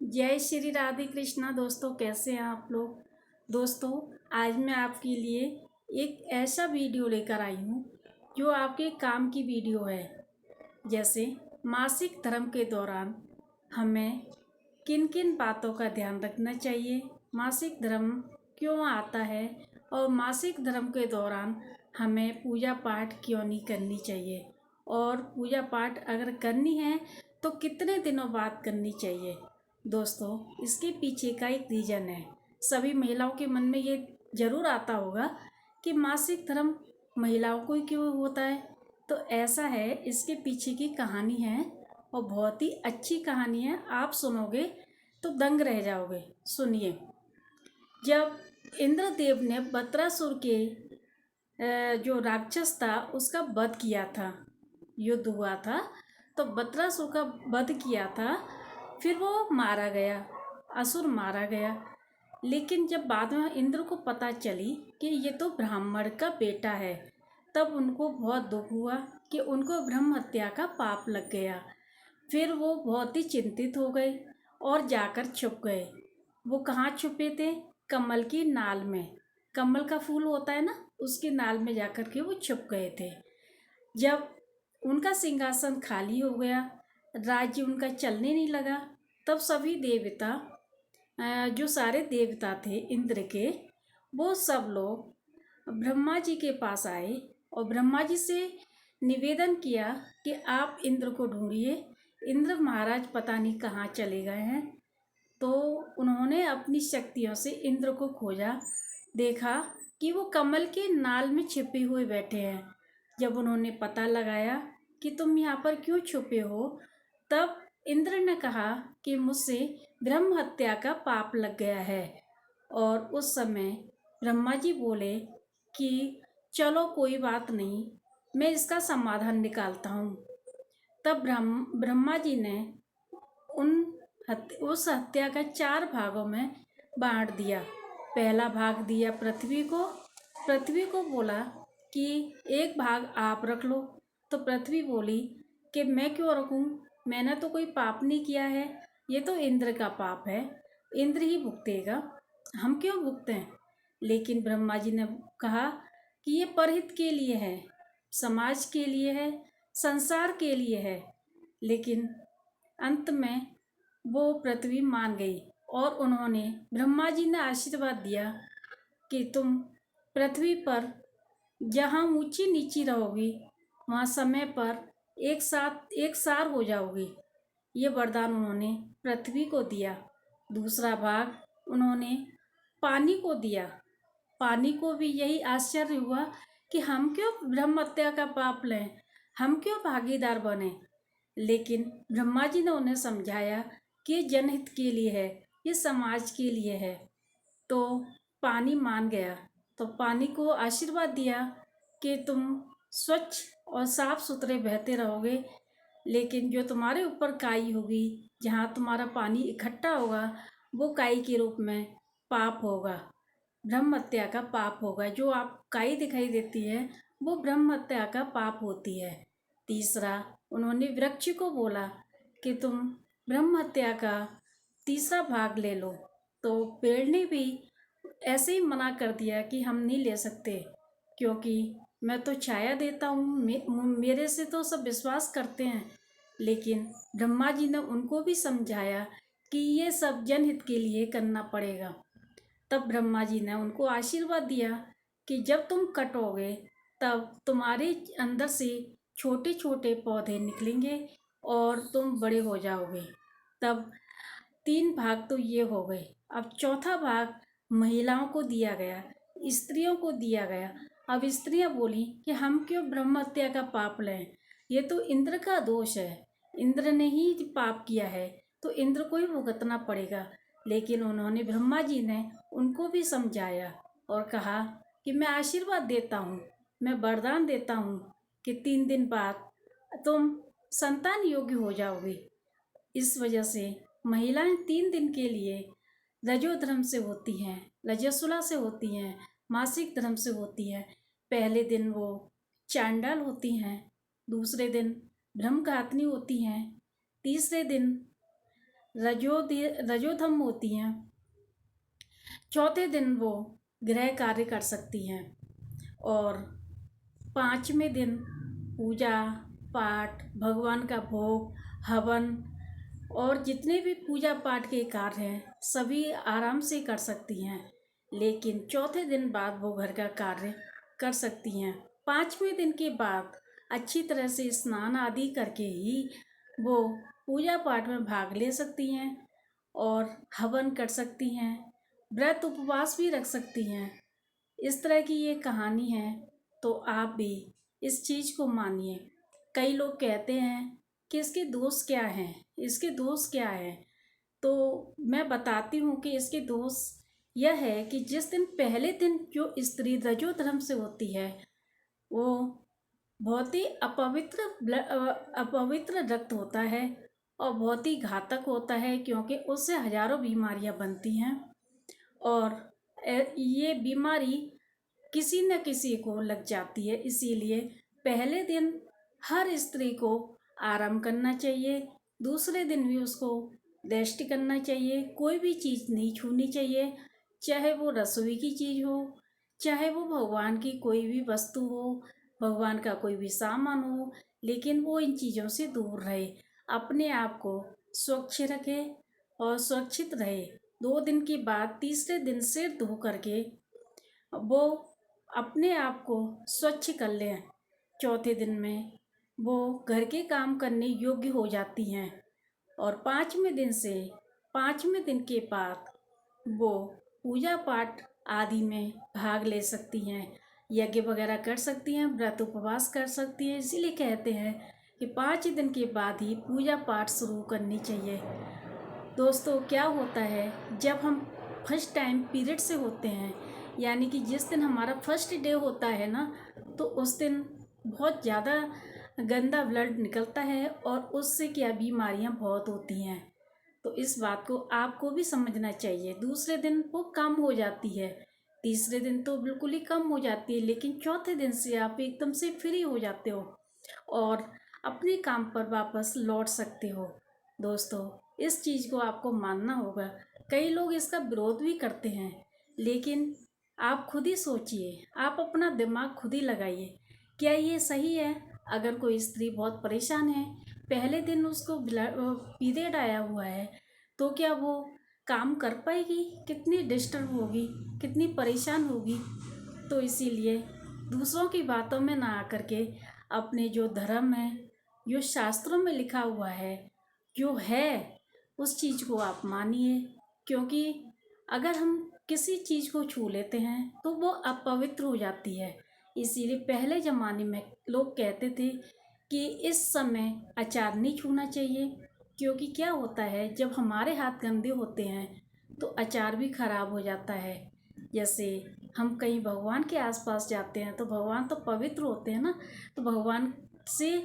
जय श्री राधे कृष्णा। दोस्तों, कैसे हैं आप लोग। दोस्तों, आज मैं आपके लिए एक ऐसा वीडियो लेकर आई हूँ जो आपके काम की वीडियो है। जैसे मासिक धर्म के दौरान हमें किन किन बातों का ध्यान रखना चाहिए, मासिक धर्म क्यों आता है और मासिक धर्म के दौरान हमें पूजा पाठ क्यों नहीं करनी चाहिए, और पूजा पाठ अगर करनी है तो कितने दिनों बाद करनी चाहिए। दोस्तों, इसके पीछे का एक रीज़न है। सभी महिलाओं के मन में ये ज़रूर आता होगा कि मासिक धर्म महिलाओं को ही क्यों होता है। तो ऐसा है, इसके पीछे की कहानी है और बहुत ही अच्छी कहानी है। आप सुनोगे तो दंग रह जाओगे। सुनिए। जब इंद्रदेव ने बत्रासुर के जो राक्षस था उसका वध किया था, युद्ध हुआ था, तो बत्रासुर का वध किया था। फिर वो मारा गया, असुर मारा गया। लेकिन जब बाद में इंद्र को पता चली कि ये तो ब्राह्मण का बेटा है, तब उनको बहुत दुख हुआ कि उनको ब्रह्म हत्या का पाप लग गया। फिर वो बहुत ही चिंतित हो गए और जाकर छुप गए। वो कहाँ छुपे थे? कमल की नाल में। कमल का फूल होता है ना, उसकी नाल में जाकर के वो छुप गए थे। जब उनका सिंहासन खाली हो गया, राज्य उनका चलने नहीं लगा, तब सभी देवता, जो सारे देवता थे इंद्र के, वो सब लोग ब्रह्मा जी के पास आए और ब्रह्मा जी से निवेदन किया कि आप इंद्र को ढूंढिए, इंद्र महाराज पता नहीं कहाँ चले गए हैं। तो उन्होंने अपनी शक्तियों से इंद्र को खोजा, देखा कि वो कमल के नाल में छिपे हुए बैठे हैं। जब उन्होंने पता लगाया कि तुम यहाँ पर क्यों छुपे हो, तब इंद्र ने कहा कि मुझसे ब्रह्म हत्या का पाप लग गया है। और उस समय ब्रह्मा जी बोले कि चलो कोई बात नहीं, मैं इसका समाधान निकालता हूँ। तब ब्रह्मा जी ने उस हत्या का 4 भागों में बांट दिया। पहला भाग दिया पृथ्वी को। पृथ्वी को बोला कि एक भाग आप रख लो। तो पृथ्वी बोली कि मैं क्यों रखूं, मैंने तो कोई पाप नहीं किया है, ये तो इंद्र का पाप है, इंद्र ही भुगतेगा, हम क्यों भुगतें। लेकिन ब्रह्मा जी ने कहा कि ये परहित के लिए है, समाज के लिए है, संसार के लिए है। लेकिन अंत में वो पृथ्वी मान गई और उन्होंने, ब्रह्मा जी ने आशीर्वाद दिया कि तुम पृथ्वी पर जहाँ ऊंची नीची रहोगी वहाँ समय पर एक सार हो जाओगी। ये वरदान उन्होंने पृथ्वी को दिया। दूसरा भाग उन्होंने पानी को दिया। पानी को भी यही आश्चर्य हुआ कि हम क्यों ब्रह्म हत्या का पाप लें, हम क्यों भागीदार बने। लेकिन ब्रह्मा जी ने उन्हें समझाया कि ये जनहित के लिए है, ये समाज के लिए है। तो पानी मान गया। तो पानी को आशीर्वाद दिया कि तुम स्वच्छ और साफ सुथरे बहते रहोगे, लेकिन जो तुम्हारे ऊपर काई होगी, जहाँ तुम्हारा पानी इकट्ठा होगा, वो काई के रूप में पाप होगा, ब्रह्म हत्या का पाप होगा। जो आप काई दिखाई देती है वो ब्रह्म हत्या का पाप होती है। तीसरा, उन्होंने वृक्ष को बोला कि तुम ब्रह्म हत्या का तीसरा भाग ले लो। तो पेड़ ने भी ऐसे ही मना कर दिया कि हम नहीं ले सकते, क्योंकि मैं तो छाया देता हूँ, मेरे से तो सब विश्वास करते हैं। लेकिन ब्रह्मा जी ने उनको भी समझाया कि ये सब जनहित के लिए करना पड़ेगा। तब ब्रह्मा जी ने उनको आशीर्वाद दिया कि जब तुम कटोगे तब तुम्हारे अंदर से छोटे छोटे पौधे निकलेंगे और तुम बड़े हो जाओगे। तब 3 भाग तो ये हो गए। अब चौथा भाग महिलाओं को दिया गया, स्त्रियों को दिया गया। अब स्त्रियां बोली कि हम क्यों ब्रह्म हत्या का पाप लें, ये तो इंद्र का दोष है, इंद्र ने ही पाप किया है, तो इंद्र को ही भुगतना पड़ेगा। लेकिन उन्होंने, ब्रह्मा जी ने उनको भी समझाया और कहा कि मैं आशीर्वाद देता हूँ, मैं वरदान देता हूँ कि 3 दिन बाद तुम संतान योग्य हो जाओगे। इस वजह से महिलाएं 3 दिन के लिए रजोधर्म से होती हैं, रजस्वला से होती हैं, मासिक धर्म से होती हैं। पहले दिन वो चांडाल होती हैं, दूसरे दिन ब्रह्मघातनी होती हैं, तीसरे दिन रजोधम होती हैं, चौथे दिन वो गृह कार्य कर सकती हैं। और पाँचवें दिन पूजा पाठ, भगवान का भोग, हवन और जितने भी पूजा पाठ के कार्य हैं सभी आराम से कर सकती हैं। लेकिन चौथे दिन बाद वो घर का कार्य कर सकती हैं। पाँचवें दिन के बाद अच्छी तरह से स्नान आदि करके ही वो पूजा पाठ में भाग ले सकती हैं और हवन कर सकती हैं, व्रत उपवास भी रख सकती हैं। इस तरह की ये कहानी है, तो आप भी इस चीज़ को मानिए। कई लोग कहते हैं कि इसके दोष क्या हैं, इसके दोष क्या हैं, तो मैं बताती हूँ कि इसके दोष यह है कि जिस दिन पहले दिन जो स्त्री रजो धर्म से होती है वो बहुत ही अपवित्र रक्त होता है और बहुत ही घातक होता है, क्योंकि उससे हजारों बीमारियां बनती हैं। और ये बीमारी किसी न किसी को लग जाती है। इसीलिए पहले दिन हर स्त्री को आराम करना चाहिए, दूसरे दिन भी उसको रेस्ट करना चाहिए, कोई भी चीज़ नहीं छूनी चाहिए, चाहे वो रसोई की चीज़ हो, चाहे वो भगवान की कोई भी वस्तु हो, भगवान का कोई भी सामान हो, लेकिन वो इन चीज़ों से दूर रहे, अपने आप को स्वच्छ रखे और सुरक्षित रहे। 2 दिन के बाद तीसरे दिन सिर धो करके वो अपने आप को स्वच्छ कर लें। चौथे दिन में वो घर के काम करने योग्य हो जाती हैं और पाँचवें दिन के बाद वो पूजा पाठ आदि में भाग ले सकती हैं, यज्ञ वगैरह कर सकती हैं, व्रत उपवास कर सकती हैं। इसीलिए कहते हैं कि 5 दिन के बाद ही पूजा पाठ शुरू करनी चाहिए। दोस्तों, क्या होता है जब हम फर्स्ट टाइम पीरियड से होते हैं, यानी कि जिस दिन हमारा फर्स्ट डे होता है ना, तो उस दिन बहुत ज़्यादा गंदा ब्लड निकलता है और उससे क्या बीमारियां बहुत होती हैं। तो इस बात को आपको भी समझना चाहिए। दूसरे दिन वो कम हो जाती है, तीसरे दिन तो बिल्कुल ही कम हो जाती है, लेकिन चौथे दिन से आप एकदम से फ्री हो जाते हो और अपने काम पर वापस लौट सकते हो। दोस्तों, इस चीज़ को आपको मानना होगा। कई लोग इसका विरोध भी करते हैं, लेकिन आप खुद ही सोचिए, आप अपना दिमाग खुद ही लगाइए, क्या ये सही है? अगर कोई स्त्री बहुत परेशान है, पहले दिन उसको पीरियड आया हुआ है, तो क्या वो काम कर पाएगी? कितनी डिस्टर्ब होगी, कितनी परेशान होगी। तो इसीलिए दूसरों की बातों में ना आकर के अपने जो धर्म है, जो शास्त्रों में लिखा हुआ है, जो है उस चीज़ को आप मानिए। क्योंकि अगर हम किसी चीज़ को छू लेते हैं तो वो अपवित्र हो जाती है। इसीलिए पहले ज़माने में लोग कहते थे कि इस समय अचार नहीं छूना चाहिए, क्योंकि क्या होता है जब हमारे हाथ गंदे होते हैं तो अचार भी खराब हो जाता है। जैसे हम कहीं भगवान के आसपास जाते हैं तो भगवान तो पवित्र होते हैं ना, तो भगवान से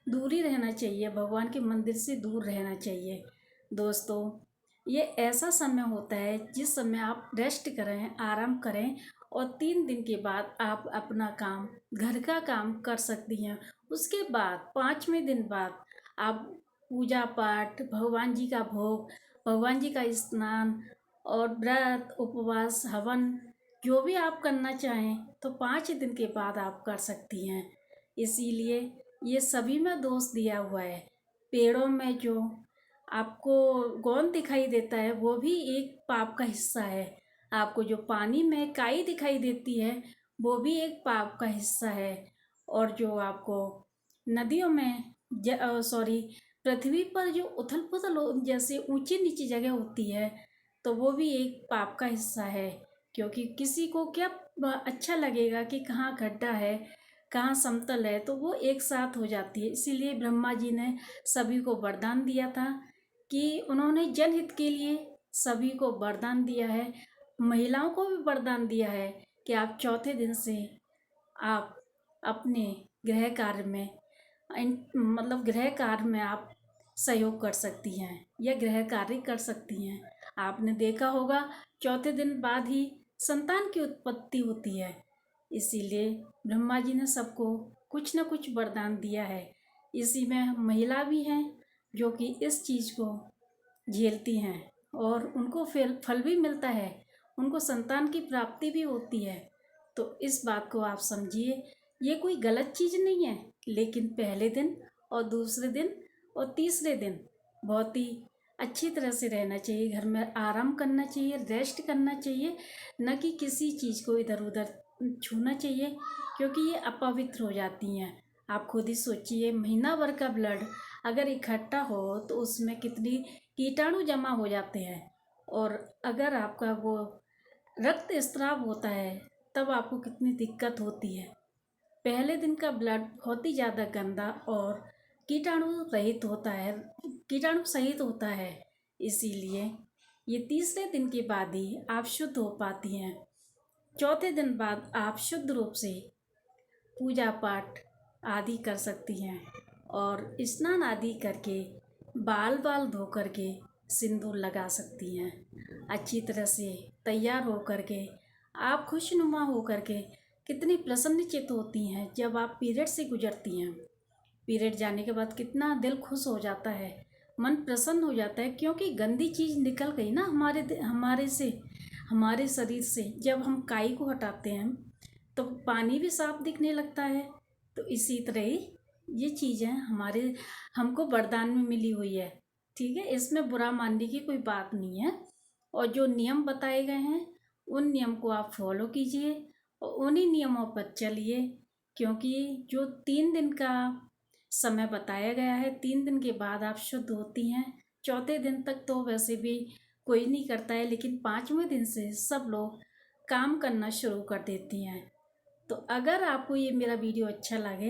दूरी रहना चाहिए, भगवान के मंदिर से दूर रहना चाहिए। दोस्तों, ये ऐसा समय होता है जिस समय आप रेस्ट करें, आराम करें और 3 दिन के बाद आप अपना काम, घर का काम कर सकती हैं। उसके बाद 5वें दिन बाद आप पूजा पाठ, भगवान जी का भोग, भगवान जी का स्नान और व्रत उपवास हवन जो भी आप करना चाहें तो 5 दिन के बाद आप कर सकती हैं। इसीलिए ये सभी में दोष दिया हुआ है। पेड़ों में जो आपको गोंद दिखाई देता है वो भी एक पाप का हिस्सा है। आपको जो पानी में काई दिखाई देती है वो भी एक पाप का हिस्सा है। और जो आपको नदियों में सॉरी पृथ्वी पर जो उथल पुथल जैसे ऊंची नीची जगह होती है तो वो भी एक पाप का हिस्सा है। क्योंकि किसी को क्या अच्छा लगेगा कि कहाँ गड्ढा है, कहाँ समतल है, तो वो एक साथ हो जाती है। इसीलिए ब्रह्मा जी ने सभी को वरदान दिया था कि उन्होंने जनहित के लिए सभी को वरदान दिया है। महिलाओं को भी वरदान दिया है कि आप चौथे दिन से आप अपने गृह कार्य में मतलब गृह कार्य में आप सहयोग कर सकती हैं या गृह कार्य कर सकती हैं। आपने देखा होगा चौथे दिन बाद ही संतान की उत्पत्ति होती है। इसीलिए ब्रह्मा जी ने सबको कुछ न कुछ वरदान दिया है। इसी में महिला भी हैं जो कि इस चीज़ को झेलती हैं और उनको फल भी मिलता है, उनको संतान की प्राप्ति भी होती है। तो इस बात को आप समझिए, ये कोई गलत चीज़ नहीं है, लेकिन पहले दिन और दूसरे दिन और तीसरे दिन बहुत ही अच्छी तरह से रहना चाहिए, घर में आराम करना चाहिए, रेस्ट करना चाहिए, न कि किसी चीज़ को इधर उधर छूना चाहिए, क्योंकि ये अपवित्र हो जाती हैं। आप खुद ही सोचिए, महीना भर का ब्लड अगर इकट्ठा हो तो उसमें कितनी कीटाणु जमा हो जाते हैं, और अगर आपका वो रक्त स्राव होता है तब आपको कितनी दिक्कत होती है। पहले दिन का ब्लड बहुत ही ज़्यादा गंदा और कीटाणु रहित होता है, कीटाणु सहित होता है, इसीलिए ये तीसरे दिन के बाद ही आप शुद्ध हो पाती हैं। चौथे दिन बाद आप शुद्ध रूप से पूजा पाठ आदि कर सकती हैं और स्नान आदि करके बाल धो करके सिंदूर लगा सकती हैं। अच्छी तरह से तैयार हो करके आप खुशनुमा हो करके कितनी प्रसन्नचित्त होती हैं जब आप पीरियड से गुजरती हैं। पीरियड जाने के बाद कितना दिल खुश हो जाता है, मन प्रसन्न हो जाता है, क्योंकि गंदी चीज़ निकल गई ना हमारे शरीर से। जब हम काई को हटाते हैं तो पानी भी साफ दिखने लगता है। तो इसी तरह ही ये चीज़ें हमको वरदान में मिली हुई है, ठीक है। इसमें बुरा मानने की कोई बात नहीं है, और जो नियम बताए गए हैं उन नियम को आप फॉलो कीजिए और उन्हीं नियमों पर चलिए, क्योंकि जो 3 दिन का समय बताया गया है, 3 दिन के बाद आप शुद्ध होती हैं। चौथे दिन तक तो वैसे भी कोई नहीं करता है, लेकिन 5वें दिन से सब लोग काम करना शुरू कर देती हैं। तो अगर आपको ये मेरा वीडियो अच्छा लगे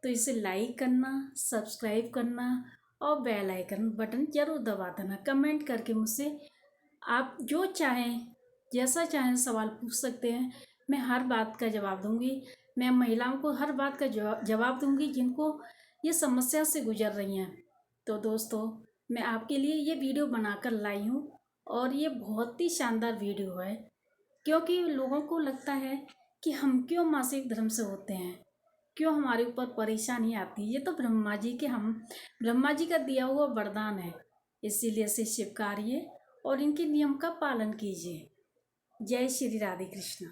तो इसे लाइक करना, सब्सक्राइब करना और बेल आइकन बटन ज़रूर दबा देना। कमेंट करके मुझसे आप जो चाहें, जैसा चाहें सवाल पूछ सकते हैं, मैं हर बात का जवाब दूंगी। मैं महिलाओं को हर बात का जवाब दूंगी जिनको ये समस्या से गुजर रही हैं। तो दोस्तों, मैं आपके लिए ये वीडियो बनाकर लाई हूँ और ये बहुत ही शानदार वीडियो है, क्योंकि लोगों को लगता है कि हम क्यों मासिक धर्म से होते हैं, क्यों हमारे ऊपर परेशानी आती है। ये तो ब्रह्मा जी का दिया हुआ वरदान है, इसीलिए इसे स्वीकारिए और इनके नियम का पालन कीजिए। जय श्री राधे कृष्ण।